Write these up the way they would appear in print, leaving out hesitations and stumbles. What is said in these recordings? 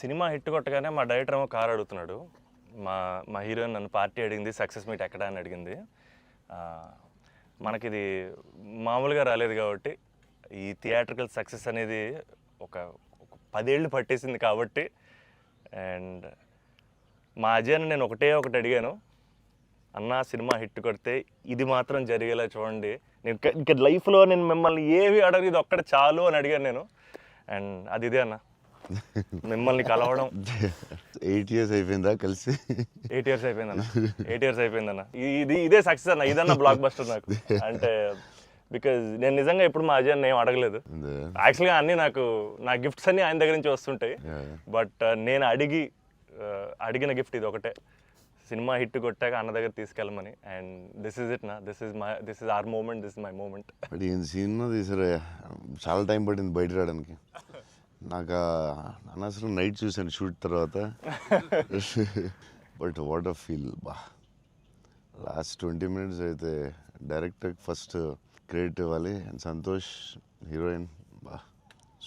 Cinema hit కొట్టగానే మా director ఏమో కార్ అడుగుతున్నాడు. మా మా హీరోయిన్ నన్ను పార్టీ అడిగింది, సక్సెస్ మీట్ ఎక్కడ అని అడిగింది. మనకిది మామూలుగా రాలేదు కాబట్టి ఈ థియేట్రికల్ సక్సెస్ అనేది ఒక 10 ఏళ్ళు పట్టేసింది కాబట్టి. అండ్ మా అజయ్ని నేను ఒకటి అడిగాను, అన్న సినిమా హిట్ కొడితే ఇది మాత్రం జరిగేలా చూడండి, నేను ఇంకా లైఫ్లో నేను మిమ్మల్ని ఏవి అడగదు, ఇది ఒక్కటి చాలు అని అడిగాను నేను. అండ్ అది ఇదే అన్న, మిమ్మల్ని కలవడం. 8 years అయిపోయిందా కలిసి? 8 years అయిపోయిందన్న. 8 years అయిపోయిందన్న. ఇదే సక్సెస్ అన్న, ఇదన్న బ్లాక్ బస్టర్ నాకు. అంటే బికాజ్ నేను నిజంగా ఎప్పుడు మా అజయ్ ఏం అడగలేదు. యాక్చువల్గా అన్నీ నా గిఫ్ట్స్ అన్నీ ఆయన దగ్గర నుంచి వస్తుంటాయి. బట్ నేను అడిగిన గిఫ్ట్ ఇది ఒకటే, సినిమా హిట్ కొట్టాక అన్న దగ్గర తీసుకెళ్ళమని. అండ్ దిస్ ఇస్ ఇట్ నా, this is our moment, this is my moment. But ఈయన సినిమా తీసారా, చాలా టైం పట్టింది బయట రావడానికి. నాకు అనవసరం నైట్ చూశాను షూట్ తర్వాత. బట్ వాట్ అ ఫీల్ బా. లాస్ట్ 20 minutes అయితే డైరెక్టర్ ఫస్ట్ క్రెడిట్ ఇవ్వాలి. అండ్ సంతోష్ హీరోయిన్, బా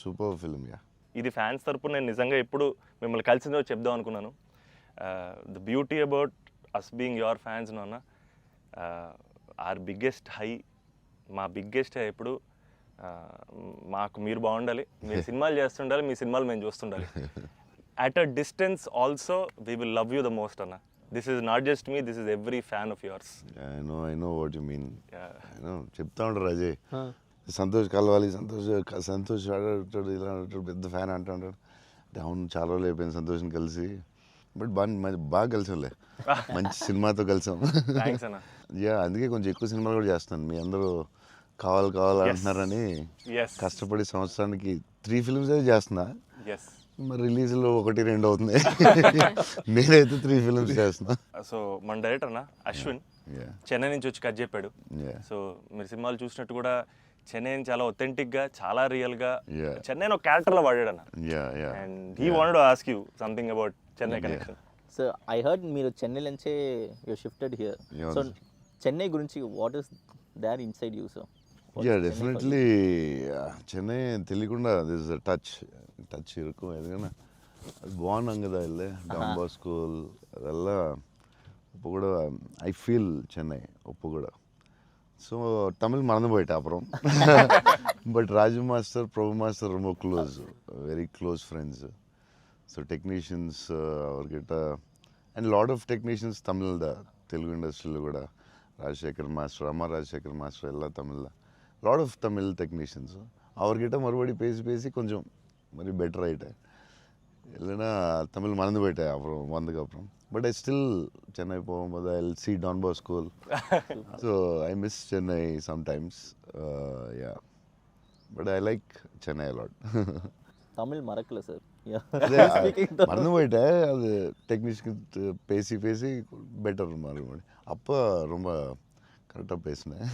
సూపర్ ఫిల్మ్. యా, ఇది ఫ్యాన్స్ తరపున నేను నిజంగా ఎప్పుడు మిమ్మల్ని కలిసిందో చెప్దాం అనుకున్నాను. The beauty about us being your fans అన్న, ఆర్ బిగ్గెస్ట్ హై, మా బిగ్గెస్ట్ హై ఎప్పుడు మాకు మీరు బాగుండాలి, మీరు సినిమాలు చేస్తుండాలి, మీ సినిమాలు మేము చూస్తుండాలి. At a distance also we will love you the most అన్న. This is not just me, this is every fan of yours. I know what you mean. చెప్తా ఉంటారు అజయ్, సంతోష్ కలవాలి, సంతోష్ ఆడాడు, ఇలా ఆడాడు, పెద్ద ఫ్యాన్ అంటాడు. అవును, చాలా రోజులు అయిపోయింది సంతోష్ని కలిసి. బట్ బాగా కలిసాంలే, మంచి సినిమాతో కలిసాం. యా, అందుకే కొంచెం ఎక్కువ సినిమాలు కూడా చేస్తాను. మీ అందరూ కావాలి అంటున్నారని కష్టపడి సంవత్సరానికి 3 films అయితే చేస్తున్నా. మరి రిలీజ్లో 1-2 అవుతుంది. నేనైతే 3 films చేస్తున్నా. సో మన డైరెక్టర్ అన్న అశ్విన్ చెన్నై నుంచి వచ్చి కట్ చెప్పాడు. సో మీరు సినిమాలు చూసినట్టు కూడా చెన్నైని చాలా ఒథెంటిక్గా, చాలా రియల్గా చెన్నైని ఒక క్యారెక్టర్లో వాడాడు అన్న. And he wanted to ask you something about Chennai connection. So I heard మీరు చెన్నై నుంచే you shifted here. So Chennai గురించి what is there inside you? So yeah, definitely Chennai తెలియకుండా దిస్ టచ్ இருக்கும். ఎందుకన్నా అది బాగున్నాం కదా, వెళ్ళే డాన్ స్కూల్ ಅದೆಲ್ಲ இப்போ கூட ஐ ஃபீல் சென்னை இப்போ கூட. ஸோ தமிழ் மறந்து போயிட்டேன் அப்புறம். But Raju master, Prabhu master ரொம்ப வெரி க்ளோஸ் ஃப்ரெண்ட்ஸு. ஸோ டெக்னீஷியన్స్ அவர்கிட்ட and lot of technicians Tamil Telugu ఇండస్ట్రీలో కూడా, ராஜசேகர் மாஸ்டர், அம்மா ராஜசேகர் மாஸ்டர் எல்லாம் தமிழில் லாட் ஆஃப் தமிழ் டெக்னீஷியன்ஸு. அவர்கிட்ட மறுபடி பேசி கொஞ்சம் மாதிரி பெட்டர் ஆகிட்டேன். இல்லைன்னா தமிழ் மறந்து போயிட்டேன் அப்புறம் வந்ததுக்கப்புறம். பட் ஐ ஸ்டில் சென்னை போகும்போது I will see Don Bosco. So I miss Chennai sometimes. Yeah, but I like Chennai a lot. Tamil மறக்கல சார், மறந்து போயிட்டேன். அது டெக்னீஷியன் பேசி பெட்டர் மறுபடி. அப்போ ரொம்ப கரெக்டாக பேசினேன்.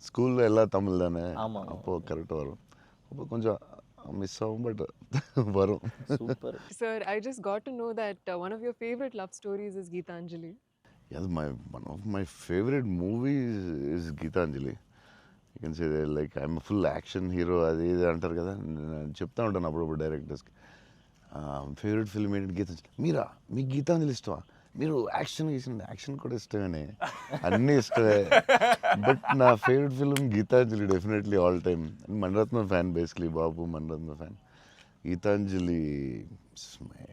ஸ்கூலில் எல்லாம் தமிழ் தானே, அப்போது கரெக்டாக வரும். அப்போ கொஞ்சம் மிஸ் ஆகும், பட் வரும். Super. Sir, I just got to know that one of your favorite love stories is Geetanjali. Yeah, one of my favorite movies is Geetanjali. You can say that, like, I'm a full action hero. అది ఇది అంటారు కదా, నేను చెప్తా ఉంటాను అప్పుడప్పుడు డైరెక్టర్స్కి. Favourite film ఏంటి? గీతాంజలి. మీకు గీతాంజలి ఇష్టమా? మీరు యాక్షన్ కూడా ఇష్టమేనే, అన్నీ ఇష్టమే. బట్ నా favourite film Gitanjali, definitely all time. Mani Ratnam fan, basically బాబు Mani Ratnam fan. Gitanjali my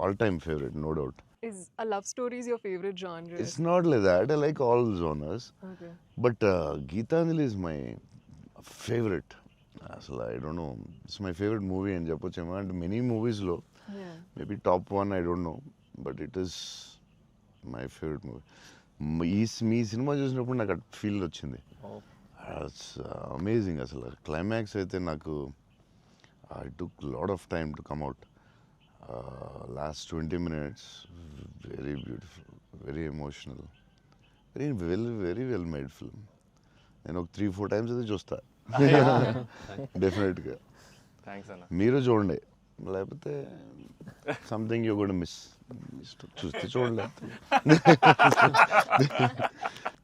all time favourite, no doubt. Is a love story is your favorite genre? It's not like that. I like all genres. Okay. But Geetanjali is my favorite. So I don't know. It's my favorite movie in Japochema. And many movies low. Yeah. Maybe top 1, I don't know. But it is my favorite movie. Me cinema చూసినప్పుడు నాకు at feel వచ్చింది. It's amazing. అసలు climax అయితే నాకు I took lot of time to come out. Last 20 minutes, very beautiful, very emotional, very well made film. నేను ఒక 3-4 times అయితే చూస్తా డెఫినెట్గా. థ్యాంక్స్ అన్న. మీరు చూడండి, లేకపోతే సంథింగ్ యూ గోనా మిస్. చూస్తే చూడండి.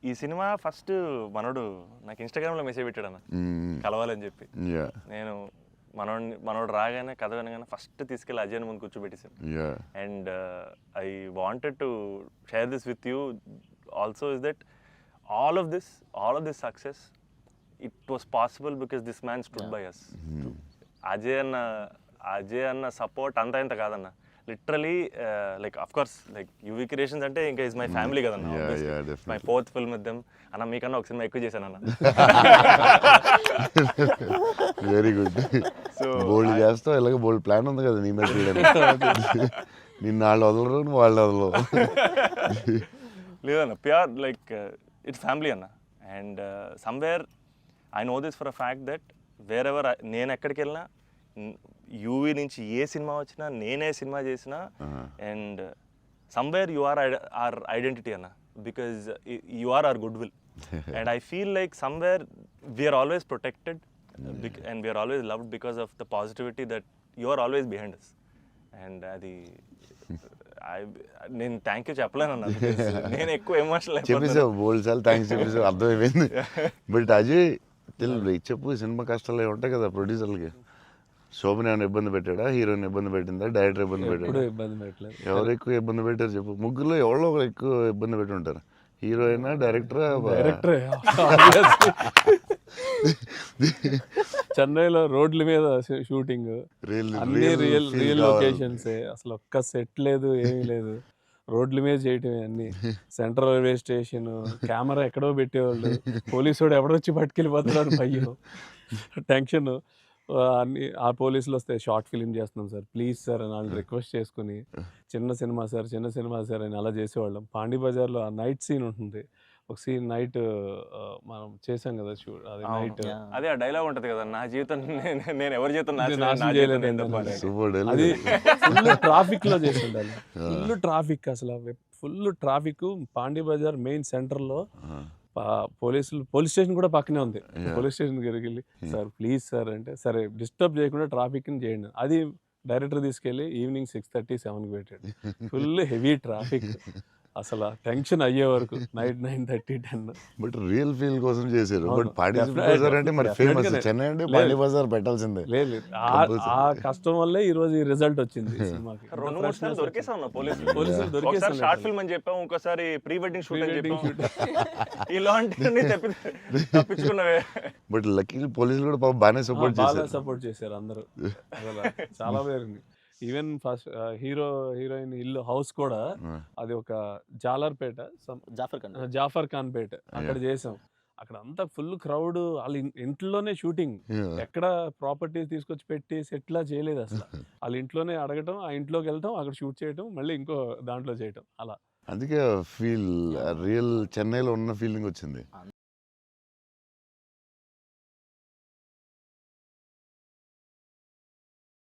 ఈ సినిమా ఫస్ట్ మనోడు నాకు ఇన్స్టాగ్రామ్లో మెసేజ్ పెట్టాడు అన్న, కలవాలని చెప్పి. నేను మనోడు రాగానే కథ వినగానే ఫస్ట్ తీసుకెళ్ళి అజయ్ ముందు కూర్చోబెట్టేసాను. Yeah and I wanted to share this with you also is that all of this success, it was possible because this man stood by us. Ajay అన్న సపోర్ట్ అంతా ఇంత కాదన్న, literally like of course like UV creations అంటే ఇంకా is my family కదన్న. My 4th film with them అన్న. మీకన్నా ఒక సినిమా ఎక్కువ చేశాను అన్న. Very good. సో బోల్డ్ చేస్తావు, ఇలాగ బోల్డ్ ప్లాన్ ఉంది కదా నీ మీద చేయడానికి. నిన్న వాళ్ళు వదలరు, నువ్వు వాళ్ళు వదలవు. లేదన్న, ప్యూర్ లైక్ ఇట్స్ ఫ్యామిలీ అన్న. And somewhere I know this for a fact that wear ever నేను ఎక్కడికి వెళ్ళినా, యూవీ నుంచి ఏ సినిమా వచ్చినా, నేనే సినిమా చేసినా, and somewhere you are our identity అన్న, because you are our goodwill. And I feel like somewhere we are always protected and we are always loved because of the positivity that you are always behind us. And అది నేను thank you చెప్పలేను అన్న, నేను ఎక్కువ emotional చెప్పేసావు బోల్డ్ సార్లు, thanks చెప్పేసావు, అర్థమైపోయింది. But Ajay తెలియదు చెప్పు, సినిమా కష్టాలు ఏమి ఉంటాయి కదా ప్రొడ్యూసర్లకి. శోభన్ ఏమైనా ఇబ్బంది పెట్టాడా, హీరోయిన్ ఇబ్బంది పెట్టిందా, డైరెక్టర్ ఇబ్బంది పెట్టాడా? ఇబ్బంది పెట్టలేదు. ఎవరు ఎక్కువ ఇబ్బంది పెట్టారు చెప్పు? ముగ్గురులో ఎవరో ఒకరు ఎక్కువ ఇబ్బంది పెట్టి ఉంటారు. హీరోయినా, డైరెక్టరా? చెన్నైలో రోడ్ల మీద షూటింగ్, అన్ని రియల్ లొకేషన్స్, అసలు ఒక్క సెట్ లేదు, ఏమీ లేదు, రోడ్ల మీద చేయటమే అన్ని. సెంట్రల్ రైల్వే స్టేషన్, కెమెరా ఎక్కడో పెట్టేవాళ్ళు, పోలీసు వాడు ఎవడొచ్చి పట్టుకెళ్ళిపోతున్నాడు, భయం, టెన్షన్. అన్ని ఆ పోలీసులు వస్తే షార్ట్ ఫిలిం చేస్తున్నాం సార్, ప్లీజ్ సార్ అని వాళ్ళు రిక్వెస్ట్ చేసుకుని, చిన్న సినిమా సార్ అని అలా చేసేవాళ్ళం. పాండి బజార్లో ఆ నైట్ సీన్ ఉంటుంది, ఒక సీన్ నైట్ మనం చేసాం కదా షూట్, అది నైట్. అదే ఆ డైలాగ్ ఉంటుంది కదా, నా జీవితం నేను ఎవరి జీవితం నాశనం చేయలేదు, అది ఫుల్ ట్రాఫిక్ లో చేసి ఉండాలి. ఫుల్ ట్రాఫిక్, అసలు full traffic. Pondy Bazaar main centre లో పోలీస్ స్టేషన్ కూడా పక్కనే ఉంది. పోలీస్ స్టేషన్ దగ్గరికి వెళ్ళి సార్ ప్లీజ్ సార్ అంటే, సరే డిస్టర్బ్ చేయకుండా ట్రాఫిక్ ని చేయండి. అది డైరెక్టర్ తీసుకెళ్ళి ఈవినింగ్ 6:30, 7కి పెట్టాడు. ఫుల్ హెవీ ట్రాఫిక్, అసలు టెన్షన్ అయ్యే వరకు నైట్ 9:30, 10. బట్ రియల్ ఫీల్ కోసం చేశారు. బట్ పాండి బజార్ అంటే మరి ఫేమస్, చెన్నై అంటే పాండి బజార్ పెట్టాల్సిందే. లేదు, ఆ కష్టం వల్లే ఈ రోజు ఈ రిజల్ట్ వచ్చింది సినిమాకి. 2-3 సార్లు దొరికేసాం అన్న పోలీసులు దొరికేసాం. షార్ట్ ఫిల్మ్ అని చెప్పాం, ఇంకోసారి ప్రీ వెడ్డింగ్ షూట్ అని చెప్పాం. ఇలాంటివన్నీ తప్పించుకున్నవే. బట్ లక్కీ పోలీసులు కూడా పాపం బాగానే సపోర్ట్ చేశారు అందరూ, అసలు చాలా పేరు. ఈవెన్ ఫస్ట్ హీరోయిన్ ఇల్లు హౌస్ కూడా అది ఒక జాలర్పేట, జాఫర్ ఖాన్ పేట, అక్కడ చేసాం. అక్కడ అంతా ఫుల్ క్రౌడ్, వాళ్ళ ఇంట్లోనే షూటింగ్, ఎక్కడ ప్రాపర్టీస్ తీసుకొచ్చి పెట్టి సెట్లా చేయలేదు అసలు. వాళ్ళ ఇంట్లోనే అడగటం, ఆ ఇంట్లోకి వెళ్ళటం, అక్కడ షూట్ చేయటం, మళ్ళీ ఇంకో దాంట్లో చేయటం, అలా. అందుకే ఫీల్ రియల్ చెన్నైలో ఉన్న ఫీలింగ్ వచ్చింది.